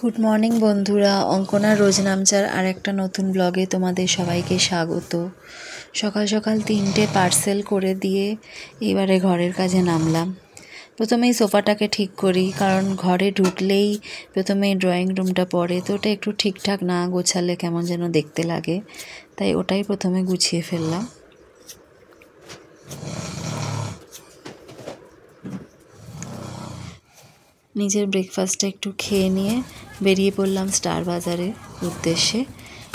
Good morning বন্ধুরা, অঙ্কনা রোজ নামচার আর একটা নতুন ব্লগে তোমাদের সবাইকে স্বাগত। সকাল সকাল 3টে পার্সেল করে দিয়ে এবারে ঘরের কাজে নামলাম। প্রথমেই সোফাটাকে ঠিক করি, কারণ ঘরে ঢুকলেই প্রথমেই ড্রয়িং রুমটা পড়ে, তো ওটা একটু ঠিকঠাক না গোছালে কেমন যেন দেখতে লাগে, তাই ওটাই প্রথমে গুছিয়ে ফেললাম। নিজের ব্রেকফাস্টটা একটু খেয়ে নিয়ে বেরিয়ে পড়লাম স্টার বাজারের উদ্দেশ্যে।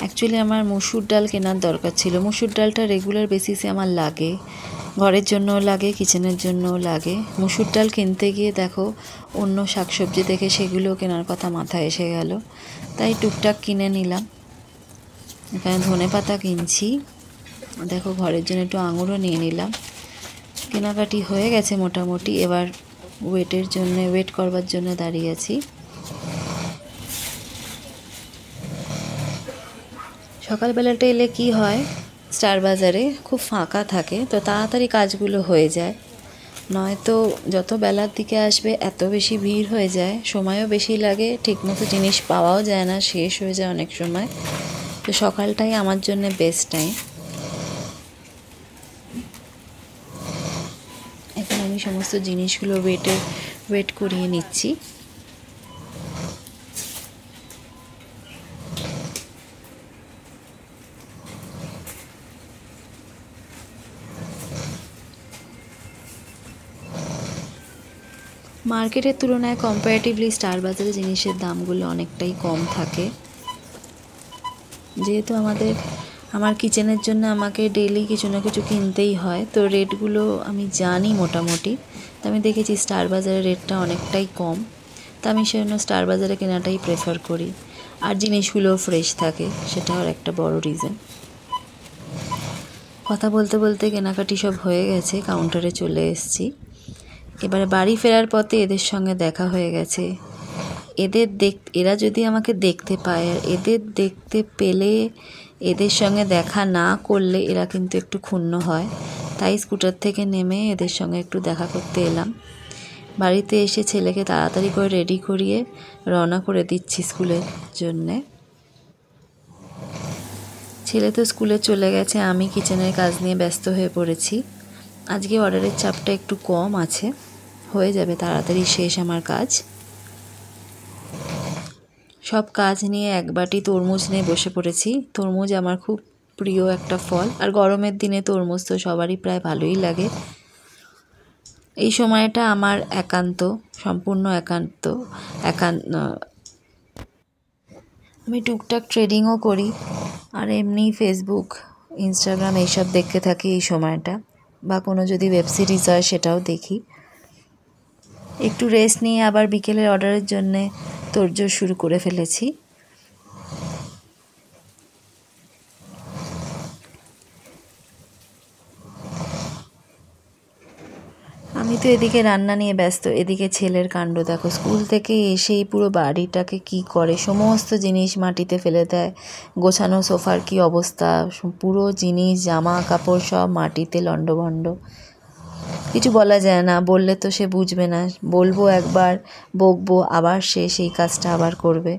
অ্যাকচুয়ালি আমার মুসুর ডাল কেনার দরকার ছিল। মুসুর ডালটা রেগুলার বেসিসে আমার লাগে, ঘরের জন্যও লাগে, কিচেনের জন্যও লাগে। মুসুর ডাল কিনতে গিয়ে দেখো অন্য শাকসবজি দেখে সেগুলো কেনার কথা মাথায় এসে গেল, তাই টুকটাক কিনে নিলাম। এখানে ধনেপাতা কিনছি, দেখো ঘরের জন্য একটু আঙুরও নিয়ে নিলাম। কেনাকাটি হয়ে গেছে মোটামুটি, এবার ওয়েট করবার জন্য দাঁড়িয়ে আছি। সকালবেলাটা এলে কি হয়, স্টার বাজারে খুব ফাঁকা থাকে, তো তাড়াতাড়ি কাজগুলো হয়ে যায়। নয়তো যত বেলার দিকে আসবে এত বেশি ভিড় হয়ে যায়, সময়ও বেশি লাগে, ঠিকমতো জিনিস পাওয়াও যায় না, শেষ হয়ে যায় অনেক সময়। তো সকালটাই আমার জন্য বেস্ট টাইম। এখন আমি সমস্ত জিনিসগুলো ওয়েট করিয়ে নিচ্ছি। মার্কেটের তুলনায় কম্পারেটিভলি স্টার বাজারে জিনিসের দামগুলো অনেকটাই কম থাকে। যেহেতু আমার কিচেনের জন্য আমাকে ডেইলি কিছু না কিছু কিনতেই হয়, তো রেটগুলো আমি জানি মোটামুটি। তো আমি দেখেছি স্টার বাজারের রেটটা অনেকটাই কম, তো আমি সেজন্য স্টার বাজারে কেনাটাই প্রেফার করি। আর জিনিসগুলো ফ্রেশ থাকে, সেটাও একটা বড় রিজন। কথা বলতে বলতে কেনাকাটি সব হয়ে গেছে, কাউন্টারে চলে এসেছি। এবারে বাড়ি ফেরার পথে এদের সঙ্গে দেখা হয়ে গেছে। এরা যদি আমাকে দেখতে পায়, আর এদের দেখতে পেলে এদের সঙ্গে দেখা না করলে এরা কিন্তু একটু ক্ষুণ্ণ হয়, তাই স্কুটার থেকে নেমে এদের সঙ্গে একটু দেখা করতে এলাম। বাড়িতে এসে ছেলেকে তাড়াতাড়ি করে রেডি করিয়ে রওনা করে দিচ্ছি স্কুলের জন্যে। ছেলে তো স্কুলে চলে গেছে, আমি কিচেনের কাজ নিয়ে ব্যস্ত হয়ে পড়েছি। আজকে অর্ডারের চাপটা একটু কম আছে, হয়ে যাবে তাড়াতাড়ি শেষ আমার কাজ। সব কাজ নিয়ে এক বাটি তরমুজ নিয়ে বসে পড়েছি। তরমুজ আমার খুব প্রিয় একটা ফল, আর গরমের দিনে তরমুজ তো সবারই প্রায় ভালোই লাগে। এই সময়টা আমার সম্পূর্ণ একান্ত। আমি টুকটাক ট্রেডিংও করি, আর এমনি ফেসবুক, ইনস্টাগ্রাম এইসব দেখতে থাকি এই সময়টা, বা কোনো যদি ওয়েব সিরিজ হয় সেটাও দেখি। একটু রেস্ট নিয়ে আবার বিকেলের অর্ডারের জন্যে তোড়জোড় শুরু করে ফেলেছি। আমি তো এদিকে রান্না নিয়ে ব্যস্ত, এদিকে ছেলের কাণ্ড দেখো। স্কুল থেকে এসেই পুরো বাড়িটাকে কি করে, সমস্ত জিনিস মাটিতে ফেলে দেয়। গোছানো সোফার কি অবস্থা, পুরো জিনিস জামা কাপড় সব মাটিতে লণ্ডভণ্ড। কিছু বলা যায় না, বললে তো সে বুঝবে না। বলবো একবার, বকবো, আবার সে সেই কাজটা আবার করবে।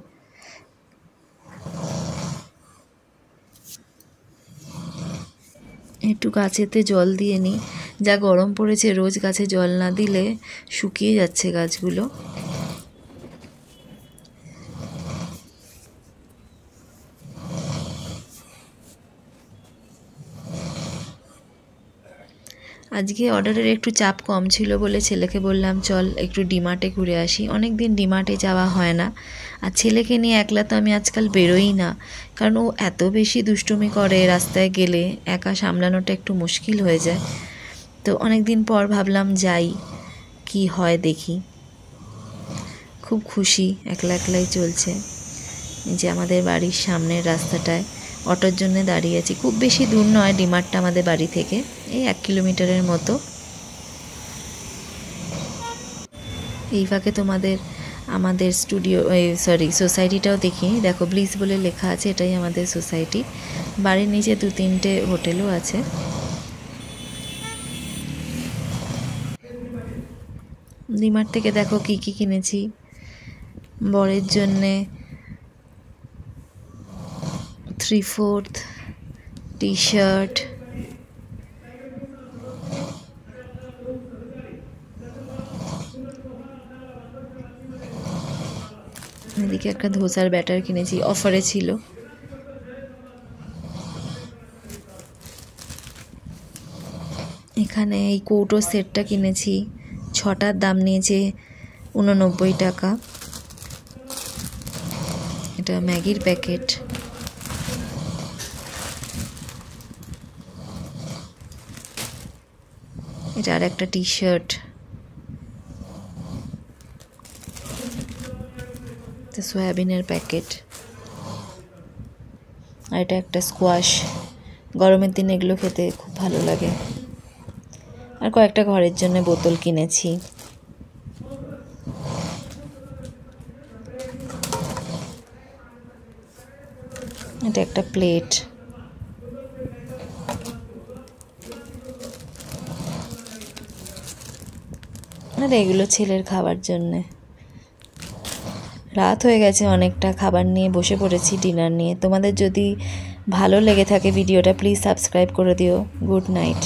একটু গাছেতে জল দিয়ে নিই, যা গরম পড়েছে, রোজ গাছে জল না দিলে শুকিয়ে যাচ্ছে গাছগুলো। আজকে অর্ডারের একটু চাপ কম ছিল বলে ছেলেকে বললাম চল একটু ডিমার্টে ঘুরে আসি। অনেক দিন ডিমার্টে যাওয়া হয় না, আর ছেলেকে নিয়ে একলা তো আমি আজকাল বেরোই না, কারণ ও এত বেশি দুষ্টুমি করে, রাস্তায় গেলে একা সামলানোটা একটু মুশকিল হয়ে যায়। তো অনেক দিন পর ভাবলাম যাই, কি হয় দেখি। খুব খুশি, একলা একলাই চলছে। যে আমাদের বাড়ির সামনের রাস্তাটায় অটোর জন্য দাঁড়িয়ে আছি। খুব বেশি দূর নয় ডিমার্টটা আমাদের বাড়ি থেকে, এই 1 কিলোমিটারের মতো। এই ফাঁকে তোমাদের আমাদের সোসাইটিটাও দেখিনি। দেখো ব্লিস বলে লেখা আছে, এটাই আমাদের সোসাইটি। বাড়ির নিচে 2-3টে হোটেলও আছে। ডিমার্ট থেকে দেখো কি কিনেছি। বরের জন্যে 3/4 টি-শার্ট, এদিকে একটা ধোসার ব্যাটার কিনেছি, অফারে ছিল। এখানে এই কৌটো সেটটা কিনেছি, 6টার দাম নিয়েছে 89 টাকা। এটা ম্যাগির প্যাকেট। এটা আর একটা টি-শার্ট, সয়াবিনের প্যাকেট। আর এটা একটা স্কোয়াশ, গরমের দিনে এগুলো খেতে খুব ভালো লাগে। আর কয়েকটা ঘরের জন্য বোতল কিনেছি। এটা একটা প্লেট। আর এগুলো ছেলের খাবার জন্যে। রাত হয়ে গেছে অনেকটা, খাবার নিয়ে বসে পড়েছি ডিনার নিয়ে। তোমাদের যদি ভালো লেগে থাকে ভিডিওটা, প্লিজ সাবস্ক্রাইব করে দিও। Good night.